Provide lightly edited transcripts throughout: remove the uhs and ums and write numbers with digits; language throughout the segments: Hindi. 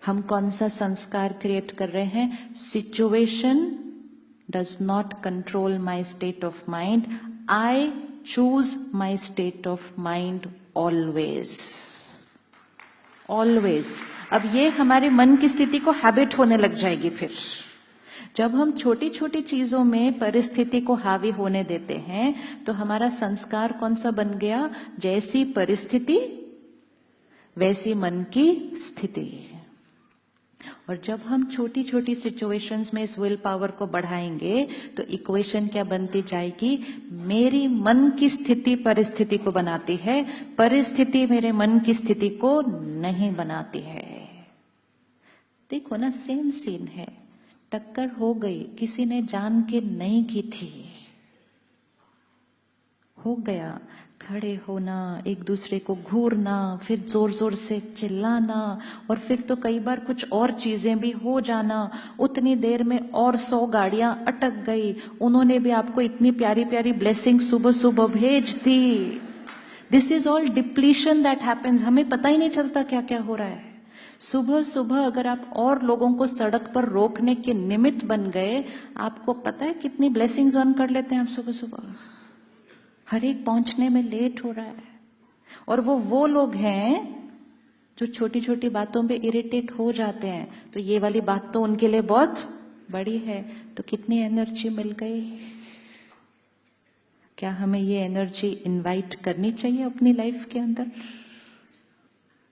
हम कौन सा संस्कार क्रिएट कर रहे हैं? Situation does not control my state of mind, I choose my state of mind always, always. अब ये हमारे मन की स्थिति को हैबिट होने लग जाएगी। फिर जब हम छोटी छोटी चीजों में परिस्थिति को हावी होने देते हैं तो हमारा संस्कार कौन सा बन गया? जैसी परिस्थिति वैसी मन की स्थिति। और जब हम छोटी छोटी सिचुएशंस में इस विल पावर को बढ़ाएंगे तो इक्वेशन क्या बनती जाएगी? मेरी मन की स्थिति परिस्थिति को बनाती है, परिस्थिति मेरे मन की स्थिति को नहीं बनाती है। देखो ना, सेम सीन है, टक्कर हो गई, किसी ने जान के नहीं की थी, हो गया। खड़े होना, एक दूसरे को घूरना, फिर जोर जोर से चिल्लाना, और फिर तो कई बार कुछ और चीजें भी हो जाना। उतनी देर में और 100 गाड़ियां अटक गई, उन्होंने भी आपको इतनी प्यारी प्यारी ब्लेसिंग सुबह सुबह भेज दी। This is all depletion that happens. हमें पता ही नहीं चलता क्या क्या हो रहा है। सुबह सुबह अगर आप और लोगों को सड़क पर रोकने के निमित्त बन गए, आपको पता है कितनी ब्लेसिंग्स अर्न कर लेते हैं हम सुबह सुबह। हर एक पहुंचने में लेट हो रहा है, और वो लोग हैं जो छोटी छोटी बातों पे इरिटेट हो जाते हैं। तो ये वाली बात तो उनके लिए बहुत बड़ी है, तो कितनी एनर्जी मिल गई। क्या हमें ये एनर्जी इनवाइट करनी चाहिए अपनी लाइफ के अंदर?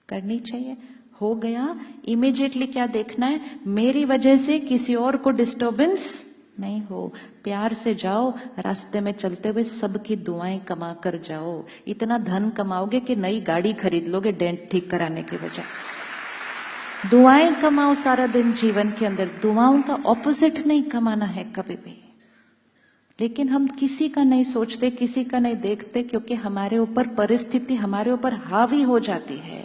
करनी चाहिए। हो गया, इमीडिएटली क्या देखना है? मेरी वजह से किसी और को डिस्टर्बेंस नहीं हो। प्यार से जाओ, रास्ते में चलते हुए सबकी दुआएं कमा कर जाओ। इतना धन कमाओगे कि नई गाड़ी खरीद लोगे डेंट ठीक कराने के बजाय। दुआएं कमाओ सारा दिन जीवन के अंदर। दुआओं का ऑपोजिट नहीं कमाना है कभी भी। लेकिन हम किसी का नहीं सोचते, किसी का नहीं देखते, क्योंकि हमारे ऊपर परिस्थिति हमारे ऊपर हावी हो जाती है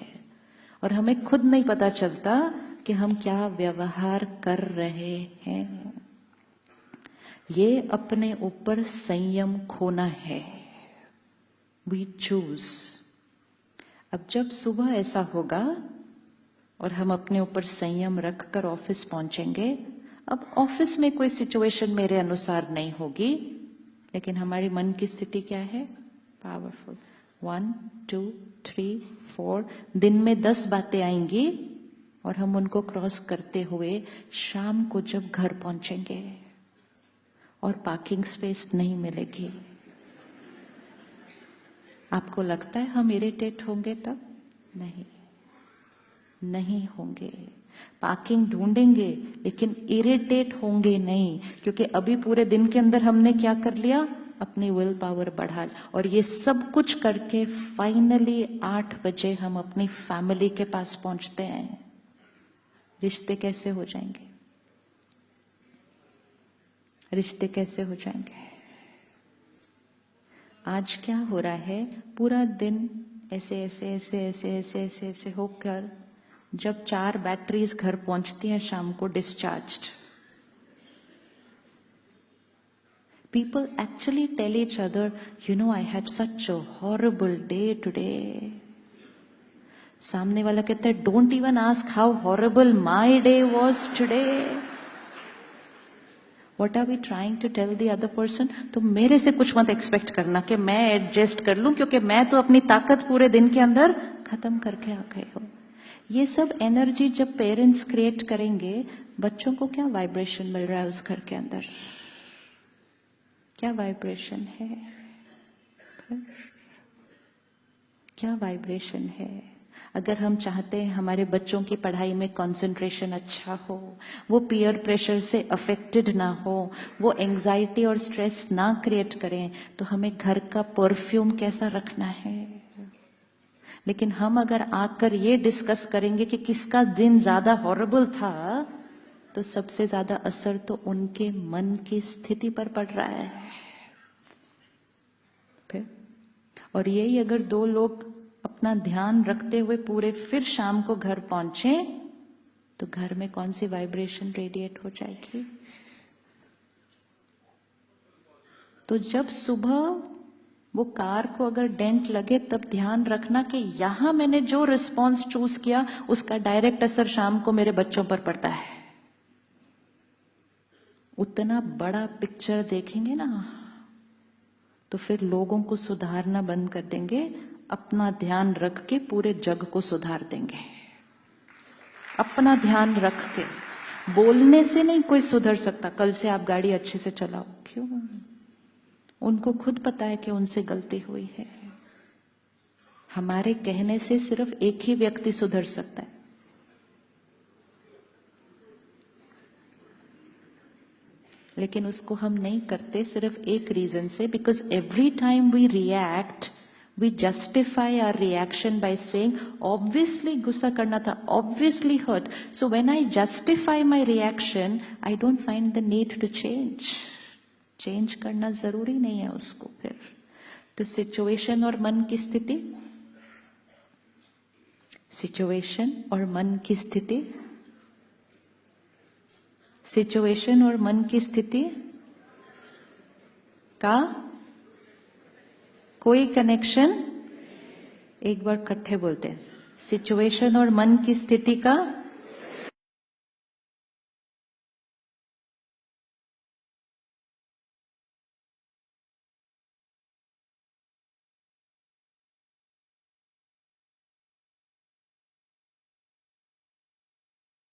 और हमें खुद नहीं पता चलता कि हम क्या व्यवहार कर रहे हैं। ये अपने ऊपर संयम खोना है। We choose. अब जब सुबह ऐसा होगा और हम अपने ऊपर संयम रखकर ऑफिस पहुंचेंगे, अब ऑफिस में कोई सिचुएशन मेरे अनुसार नहीं होगी, लेकिन हमारी मन की स्थिति क्या है? पावरफुल। 1 2 3 4 दिन में 10 बातें आएंगी और हम उनको क्रॉस करते हुए शाम को जब घर पहुंचेंगे और पार्किंग स्पेस नहीं मिलेगी, आपको लगता है हम इरिटेट होंगे तब? नहीं होंगे। पार्किंग ढूंढेंगे लेकिन इरिटेट होंगे नहीं, क्योंकि अभी पूरे दिन के अंदर हमने क्या कर लिया? अपनी विल पावर बढ़ा। और ये सब कुछ करके फाइनली 8 बजे हम अपनी फैमिली के पास पहुंचते हैं। रिश्ते कैसे हो जाएंगे? रिश्ते कैसे हो जाएंगे? आज क्या हो रहा है? पूरा दिन ऐसे ऐसे ऐसे ऐसे ऐसे ऐसे ऐसे होकर जब 4 बैटरीज घर पहुंचती हैं शाम को discharged, people actually tell each other, you know, I had such a horrible day today. सामने वाला कहता है, don't even ask how horrible my day was today. What are we trying to tell the other person? तो मेरे से कुछ मत एक्सपेक्ट करना कि मैं एडजस्ट कर लूं, क्योंकि मैं तो अपनी ताकत पूरे दिन के अंदर खत्म करके आ गई हूं। ये सब एनर्जी जब पेरेंट्स क्रिएट करेंगे, बच्चों को क्या वाइब्रेशन मिल रहा है उस घर के अंदर? क्या वाइब्रेशन है? क्या वाइब्रेशन है? अगर हम चाहते हैं हमारे बच्चों की पढ़ाई में कंसंट्रेशन अच्छा हो, वो पीयर प्रेशर से अफेक्टेड ना हो, वो एंजाइटी और स्ट्रेस ना क्रिएट करें, तो हमें घर का परफ्यूम कैसा रखना है। लेकिन हम अगर आकर ये डिस्कस करेंगे कि किसका दिन ज्यादा हॉरेबल था, तो सबसे ज्यादा असर तो उनके मन की स्थिति पर पड़ रहा है। फिर और यही अगर 2 लोग अपना ध्यान रखते हुए पूरे फिर शाम को घर पहुंचे, तो घर में कौन सी वाइब्रेशन रेडिएट हो जाएगी? तो जब सुबह वो कार को अगर डेंट लगे तब ध्यान रखना कि यहां मैंने जो रिस्पॉन्स चूज किया उसका डायरेक्ट असर शाम को मेरे बच्चों पर पड़ता है। उतना बड़ा पिक्चर देखेंगे ना तो फिर लोगों को सुधारना बंद कर देंगे, अपना ध्यान रख के पूरे जग को सुधार देंगे। अपना ध्यान रख के, बोलने से नहीं कोई सुधर सकता। कल से आप गाड़ी अच्छे से चलाओ, क्यों? उनको खुद पता है कि उनसे गलती हुई है। हमारे कहने से सिर्फ एक ही व्यक्ति सुधर सकता है, लेकिन उसको हम नहीं करते सिर्फ एक रीजन से, because every time we react we justify our reaction by saying obviously गुस्सा करना था, obviously hurt, so when I justify my reaction I don't find the need to change करना जरूरी नहीं है उसको। फिर तो सिचुएशन और मन की स्थिति, सिचुएशन और मन की स्थिति, सिचुएशन और मन की स्थिति का कोई कनेक्शन, एक बार इकट्ठे बोलते हैं, सिचुएशन और मन की स्थिति का